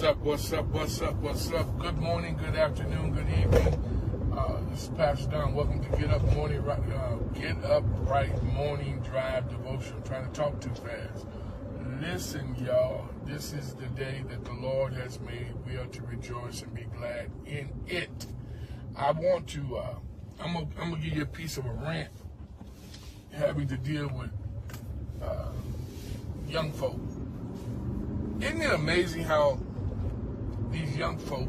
up, what's up, what's up, what's up? Good morning, good afternoon, good evening. This is Pastor Don. Welcome to Get Up Right Morning Drive Devotion. I'm trying to talk too fast. Listen, y'all, this is the day that the Lord has made. We are to rejoice and be glad in it. I want to, I'm gonna give you a piece of a rant having to deal with young folk. Isn't it amazing how these young folk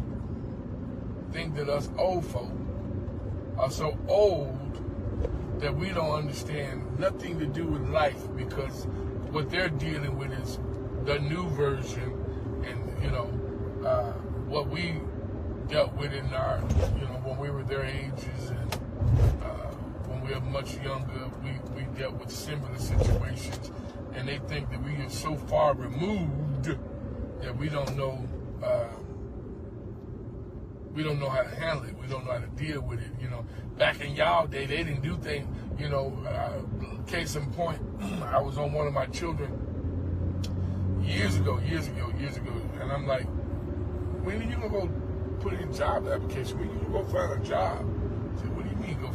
think that us old folk are so old that we don't understand nothing to do with life, because what they're dealing with is the new version, and what we dealt with in our, when we were their ages, and when we were much younger, we dealt with similar situations, and they think that we are so far removed that we don't know how to handle it. We don't know how to deal with it. Back in y'all day, they didn't do things. Case in point, I was on one of my children years ago, and I'm like, when are you gonna go put in job application? When are you gonna go find a job? I said, what do you mean go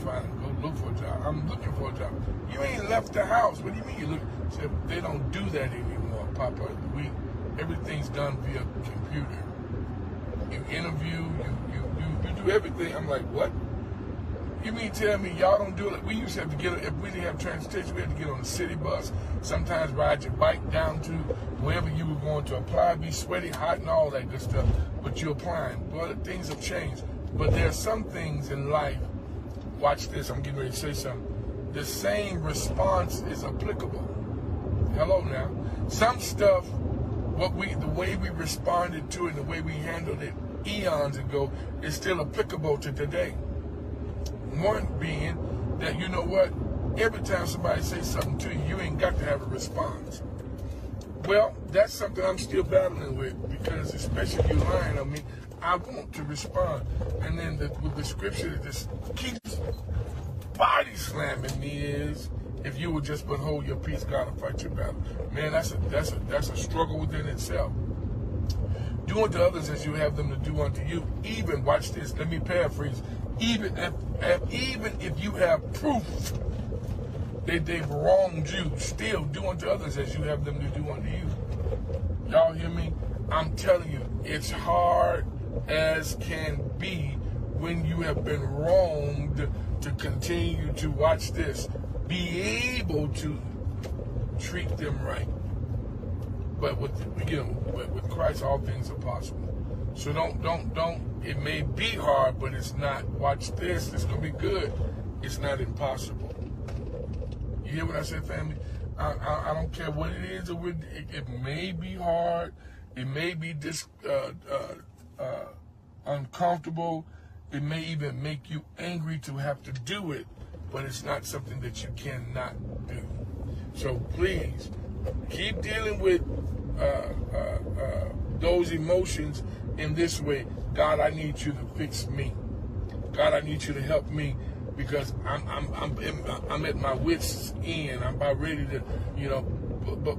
look for a job? I'm looking for a job. You ain't left the house. What do you mean you look? I said, they don't do that anymore, Papa. Everything's done via computer. You interview, you do everything. I'm like, what? You mean tell me y'all don't do it? We used to have to if we didn't have transportation, we had to get on a city bus, sometimes ride your bike down to wherever you were going to apply, be sweaty, hot, and all that good stuff. But you're applying. Well, things have changed. But there are some things in life, watch this, I'm getting ready to say something. The same response is applicable. Hello now. Some stuff, the way we responded to it, the way we handled it eons ago, is still applicable to today. One being that, you know what, every time somebody says something to you, you ain't got to have a response. Well, that's something I'm still battling with, because especially if you're lying on me, I want to respond. And then with the scripture that just keeps body slamming me is, if you would just hold your peace, God will fight your battle. Man, that's a struggle within itself. Do unto others as you have them to do unto you. Even, watch this, let me paraphrase, even if you have proof that they've wronged you, still do unto others as you have them to do unto you. Y'all hear me? I'm telling you, it's hard as can be when you have been wronged to continue to, watch this, be able to treat them right. But with Christ, all things are possible. So don't. It may be hard, but it's not. Watch this. It's gonna be good. It's not impossible. You hear what I said, family? I don't care what it is. It may be hard. It may be uncomfortable. It may even make you angry to have to do it. But it's not something that you cannot do. So please keep dealing with those emotions in this way. God, I need you to fix me. God, I need you to help me, because I'm at my wits' end. I'm about ready to,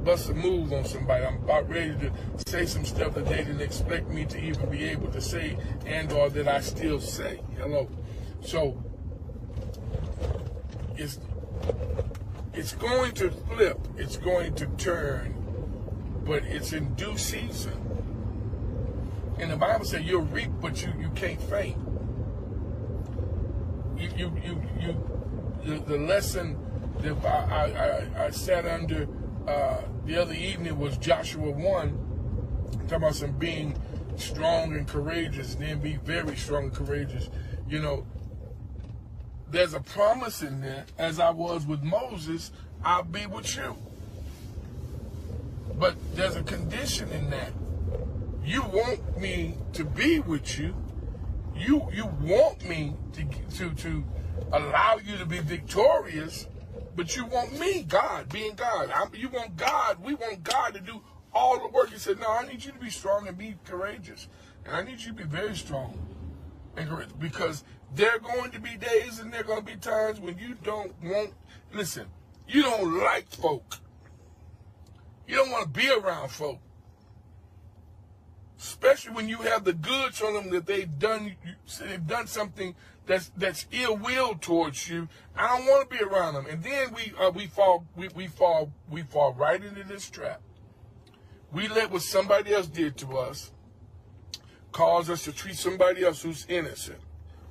bust a move on somebody. I'm about ready to say some stuff that they didn't expect me to even be able to say, and or that I still say. Hello. So it's going to flip. It's going to turn, but it's in due season. And the Bible says you'll reap, but you can't faint. The lesson that I sat under the other evening was Joshua 1, talking about some being strong and courageous, and then be very strong and courageous. There's a promise in there. As I was with Moses, I'll be with you. But there's a condition in that. You want me to be with you. You want me to allow you to be victorious, but you want me, God, being God. You want God. We want God to do all the work. He said, no, I need you to be strong and be courageous. And I need you to be very strong and courageous, because there are going to be days and there are going to be times when you don't want, listen, you don't like folk. You don't want to be around folk. especially when you have the goods on them that they've done something that's ill will towards you. I don't want to be around them. And then we fall right into this trap. We let what somebody else did to us cause us to treat somebody else who's innocent,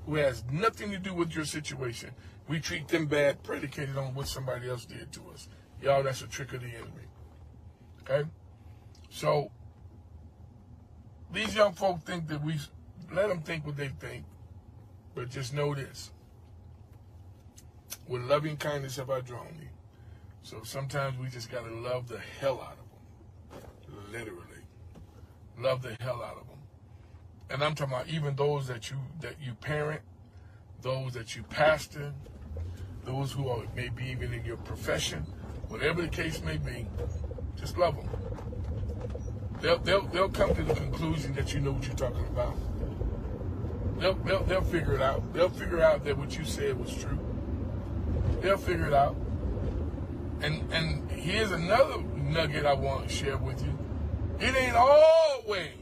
who has nothing to do with your situation. We treat them bad, predicated on what somebody else did to us. Y'all, that's a trick of the enemy. Okay? So, these young folk think that we let them think what they think, but just know this. With loving kindness have I drawn thee. So sometimes we just got to love the hell out of them. Literally. Love the hell out of them. And I'm talking about even those that you parent, those that you pastor, those who are maybe even in your profession, whatever the case may be, just love them. They'll come to the conclusion that you know what you're talking about. They'll figure it out. They'll figure out that what you said was true. They'll figure it out. And here's another nugget I want to share with you. It ain't always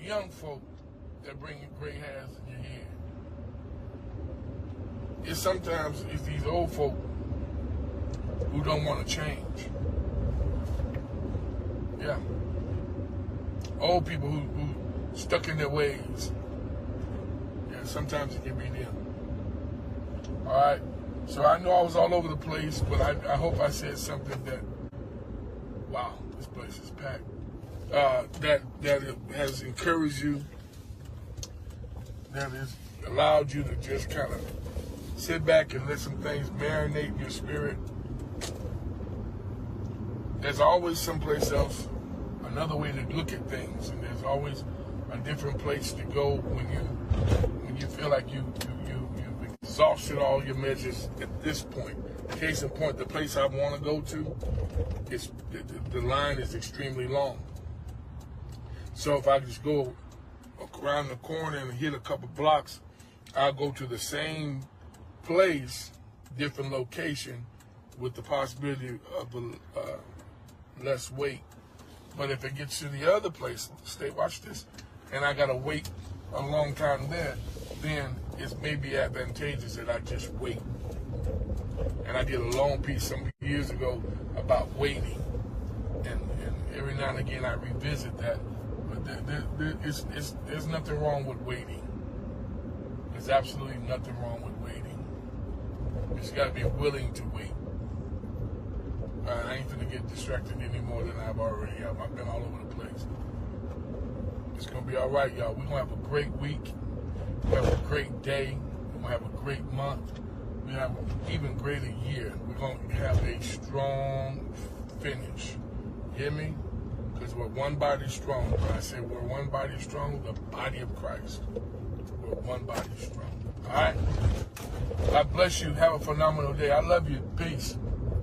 young folk that bring gray hairs in your head. It's these old folk who don't want to change. Yeah. Old people who stuck in their ways. Yeah, sometimes it can be them. All right. So I know I was all over the place, but I hope I said something that, wow, this place is packed. That has encouraged you, that has allowed you to just kind of sit back and let some things marinate in your spirit. There's always someplace else, another way to look at things, and there's always a different place to go when you feel like you've exhausted all your measures at this point. Case in point, the place I want to go to, the line is extremely long. So if I just go around the corner and hit a couple blocks, I'll go to the same place, different location, with the possibility of less wait. But if it gets to the other place, watch this, and I gotta wait a long time there, then it may be advantageous that I just wait. And I did a long piece some years ago about waiting, and every now and again I revisit that. But there's nothing wrong with waiting. There's absolutely nothing wrong with waiting. You just gotta be willing to wait. I ain't gonna get distracted any more than I've already have. I've been all over the place. It's gonna be all right, y'all. We're gonna have a great week. We're gonna have a great day. We're gonna have a great month. We're gonna have an even greater year. We're gonna have a strong finish. Hear me? Because we're one body strong. When I say we're one body strong, the body of Christ. We're one body strong. All right? God bless you. Have a phenomenal day. I love you. Peace.